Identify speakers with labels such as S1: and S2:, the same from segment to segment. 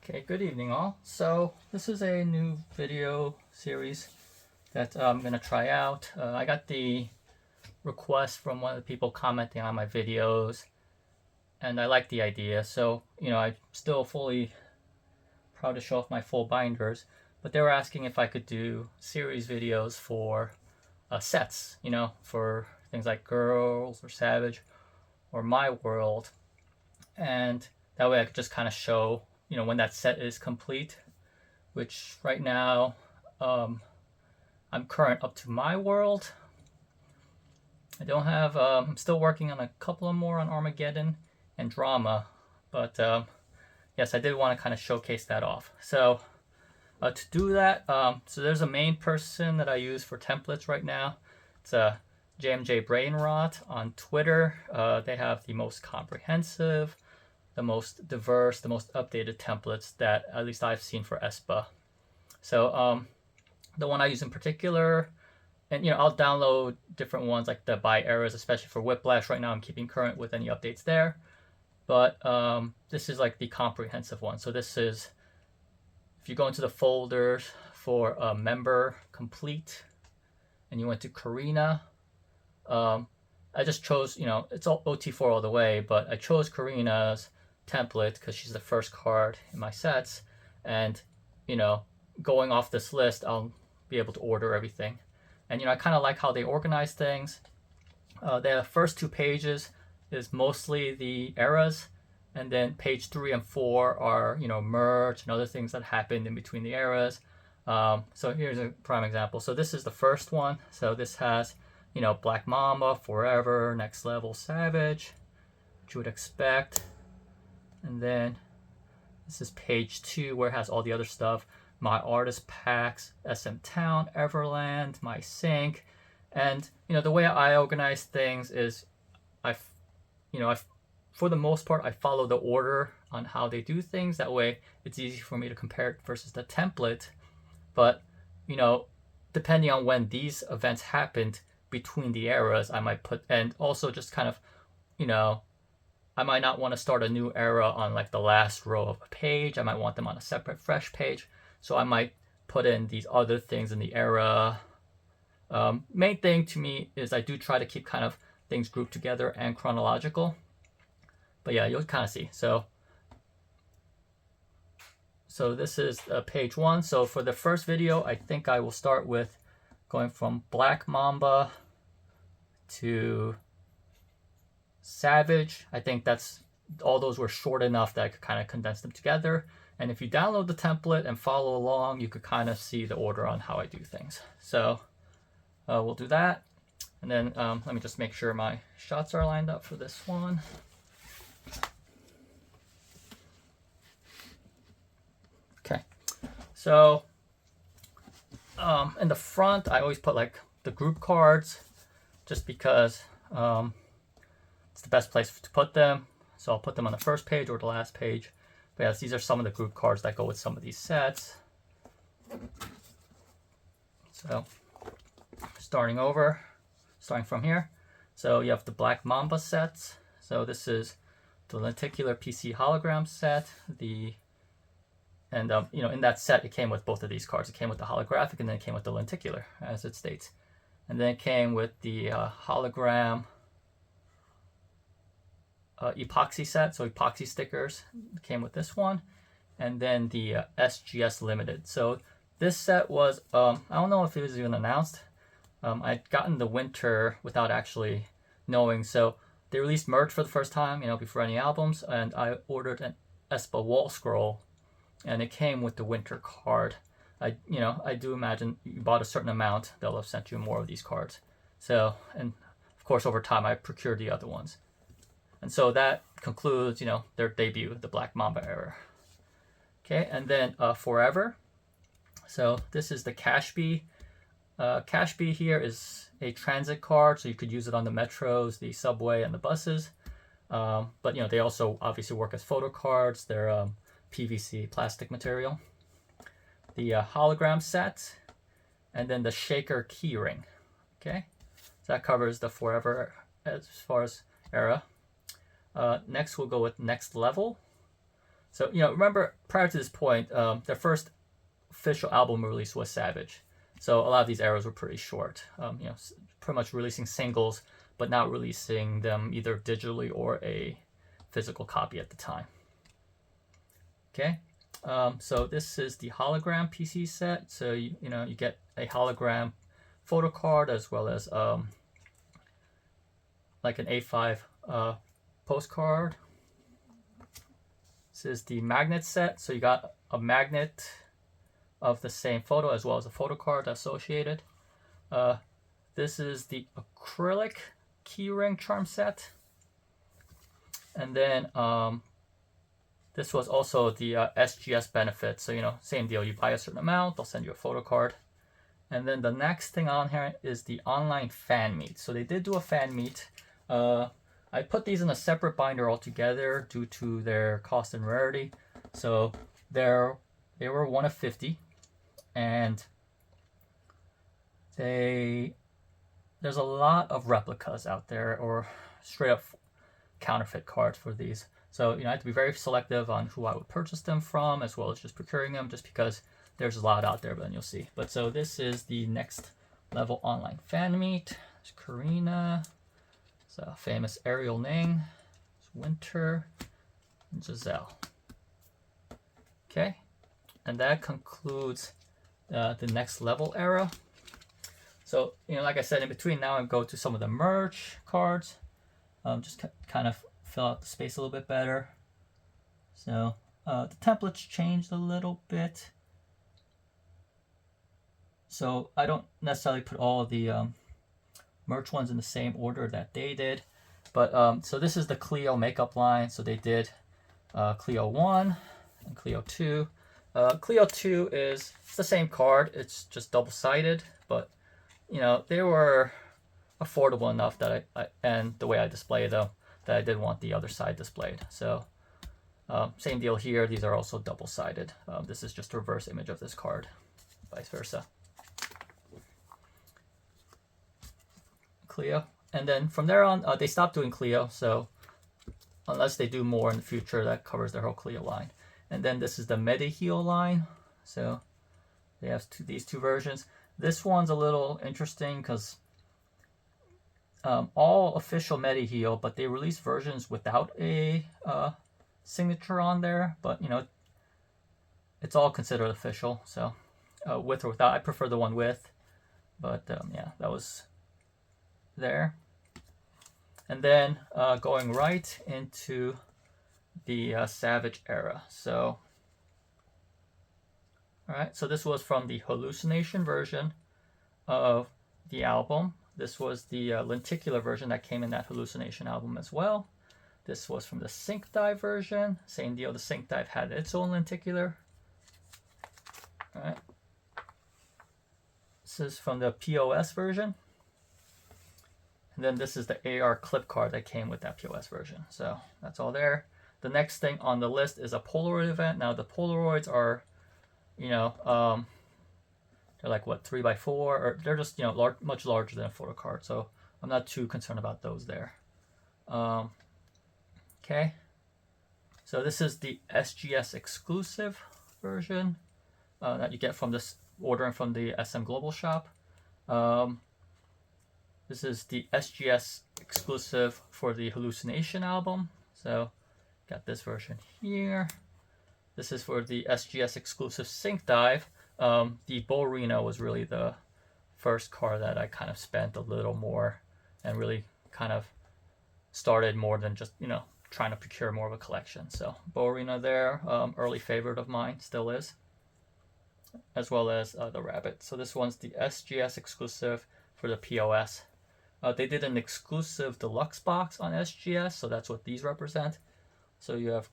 S1: Okay, good evening all. So this is a new video series that I'm going to try out. I got the request from one of the people commenting on my videos and I like the idea. So, I'm still fully proud to show off my full binders, but they were asking if I could do series videos for sets, for things like Girls or Savage or My World. And that way I could just kind of show when that set is complete, which right now I'm current up to My World. I don't have, I'm still working on a couple of more on Armageddon and Drama, but yes, I did want to kind of showcase that off. So to do that, so there's a main person that I use for templates right now. It's JMJ Brainrot on Twitter. They have the most comprehensive, the most diverse, the most updated templates that at least I've seen for aespa. So the one I use in particular, and I'll download different ones like the by eras, especially for Whiplash. Right now I'm keeping current with any updates there. But this is like the comprehensive one. So this is, if you go into the folders for Member Complete, and you went to Karina, I just chose, it's all OT4 all the way, but I chose Karina's template because she's the first card in my sets, and going off this list I'll be able to order everything. And I kind of like how they organize things. The first two pages is mostly the eras, and then page 3 and 4 are merge and other things that happened in between the eras. So here's a prime example. So this is the first one. So this has Black Mamba, Forever, Next Level, Savage, which you would expect. And then this is page 2 where it has all the other stuff. My Artist Packs, SM Town, Everland, My Sync. And the way I organize things is for the most part I follow the order on how they do things. That way it's easy for me to compare it versus the template. But depending on when these events happened between the eras, I might put, and also just kind of I might not want to start a new era on like the last row of a page. I might want them on a separate fresh page. So I might put in these other things in the era. Main thing to me is I do try to keep kind of things grouped together and chronological. But yeah, you'll kind of see. So this is page 1. So for the first video, I think I will start with going from Black Mamba to Savage. I think all those were short enough that I could kind of condense them together. And if you download the template and follow along, you could kind of see the order on how I do things. So we'll do that. And then let me just make sure my shots are lined up for this one. Okay. So in the front, I always put like the group cards just because it's the best place to put them. So I'll put them on the first page or the last page. But yes, these are some of the group cards that go with some of these sets. So starting from here. So you have the Black Mamba sets. So this is the lenticular PC hologram set. In that set, it came with both of these cards. It came with the holographic, and then it came with the lenticular, as it states. And then it came with the hologram epoxy set, so epoxy stickers came with this one, and then the SGS Limited. So this set was, I don't know if it was even announced. I'd gotten the winter without actually knowing, so they released merch for the first time, before any albums, and I ordered an aespa wall scroll, and it came with the winter card. I do imagine you bought a certain amount, they'll have sent you more of these cards. So, and of course over time I procured the other ones. And so that concludes, their debut, the Black Mamba era. Okay, and then Forever. So this is the Cashbee. Cashbee here is a transit card, so you could use it on the metros, the subway, and the buses. But they also obviously work as photo cards. They're PVC plastic material. The hologram set, and then the shaker keyring. Okay, so that covers the Forever as far as era. Next we'll go with Next Level. So, remember prior to this point, their first official album release was Savage. So a lot of these eras were pretty short. Pretty much releasing singles, but not releasing them either digitally or a physical copy at the time. Okay, so this is the hologram PC set. So you get a hologram photo card as well as like an A5 postcard. This is the magnet set. So you got a magnet of the same photo as well as a photo card associated. This is the acrylic keyring charm set. And then this was also the SGS benefit. So, same deal. You buy a certain amount, they'll send you a photo card. And then the next thing on here is the online fan meet. So they did do a fan meet. I put these in a separate binder altogether due to their cost and rarity. So they were one of 50. And there's a lot of replicas out there or straight up counterfeit cards for these. So I have to be very selective on who I would purchase them from, as well as just procuring them, just because there's a lot out there, but then you'll see. But so this is the next level online fan meet. There's Karina, there's a famous Ariel Ning, there's Winter, and Giselle. Okay, and that concludes the next level era. So, like I said, in between now I go to some of the merch cards, just kind of fill out the space a little bit better. So the templates changed a little bit. So I don't necessarily put all of the merch ones in the same order that they did. But so this is the Clio makeup line. So they did Clio 1 and Clio 2. Clio 2 is the same card. It's just double-sided, but they were affordable enough that I and the way I display them, that I did want the other side displayed. So same deal here. These are also double-sided. This is just a reverse image of this card, vice versa. Clio. And then from there on, they stopped doing Clio. So unless they do more in the future, that covers their whole Clio line. And then this is the Mediheal line. So they have these two versions. This one's a little interesting because all official Mediheal, but they release versions without a signature on there. But it's all considered official. So with or without, I prefer the one with. But yeah, that was there. And then going right into the Savage era. So, all right, so this was from the hallucination version of the album. This was the lenticular version that came in that hallucination album as well. This was from the Sync Dive version. Same deal, the Sync Dive had its own lenticular. All right. This is from the POS version. And then this is the AR clip card that came with that POS version. So that's all there. The next thing on the list is a Polaroid event. Now the Polaroids are, they're like what, 3x4, or they're just much larger than a photo card. So I'm not too concerned about those there. Okay. So this is the SGS exclusive version that you get from this ordering from the SM Global shop. This is the SGS exclusive for the Hallucination album. So got this version here. This is for the SGS exclusive Sync Dive. The Bo Reno was really the first car that I kind of spent a little more and really kind of started more than just, trying to procure more of a collection. So Bo Reno there, early favorite of mine, still is, as well as the Rabbit. So this one's the SGS exclusive for the POS. They did an exclusive deluxe box on SGS, so that's what these represent. So you have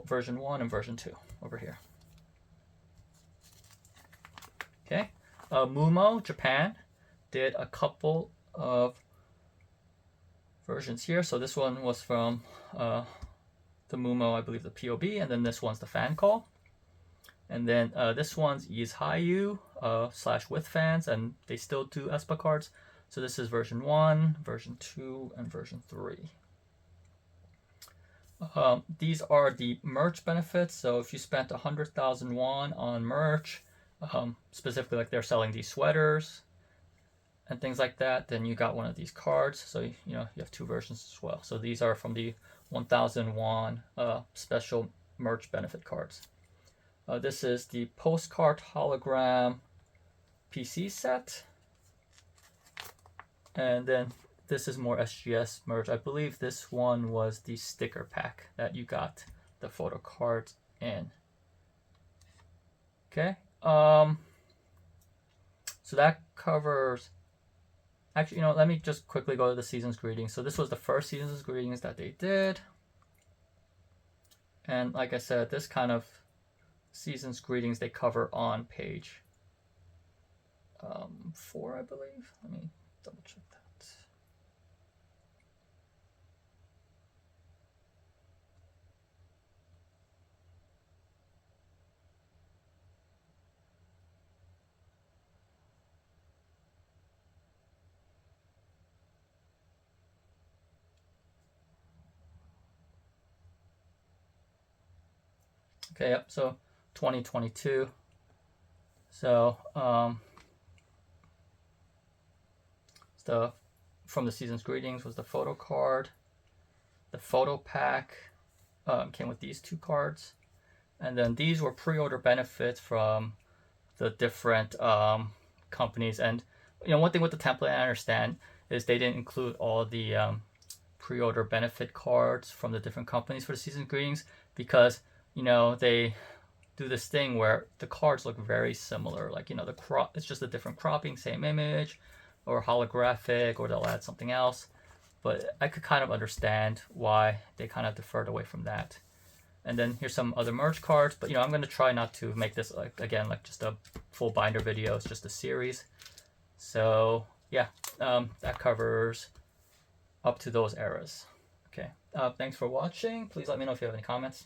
S1: version 1 and version 2 over here. Okay, Mumo Japan did a couple of versions here. So this one was from the Mumo, I believe the POB, and then this one's the fan call. And then this one's Is Hayu / with fans, and they still do aespa cards. So this is version 1, version 2, and version 3. These are the merch benefits. So if you spent 100,000 won on merch, specifically like they're selling these sweaters and things like that, then you got one of these cards. So you have two versions as well. So these are from the 1,000 won special merch benefit cards. This is the postcard hologram PC set, and then this is more SGS merch. I believe this one was the sticker pack that you got the photo cards in. Okay, so that covers. Actually, let me just quickly go to the season's greetings. So this was the first season's greetings that they did, and like I said, this kind of season's greetings they cover on page 4, I believe. Let me double check that. Okay, yep, so 2022. So from the season's greetings was the photo card. The photo pack came with these 2 cards. And then these were pre-order benefits from the different companies. And one thing with the template I understand is they didn't include all the pre-order benefit cards from the different companies for the season greetings because they do this thing where the cards look very similar. Like the crop, it's just a different cropping, same image, or holographic, or they'll add something else. But I could kind of understand why they kind of deferred away from that. And then here's some other merch cards, but I'm going to try not to make this like just a full binder video. It's just a series. So yeah, that covers up to those eras. Okay, thanks for watching. Please let me know if you have any comments.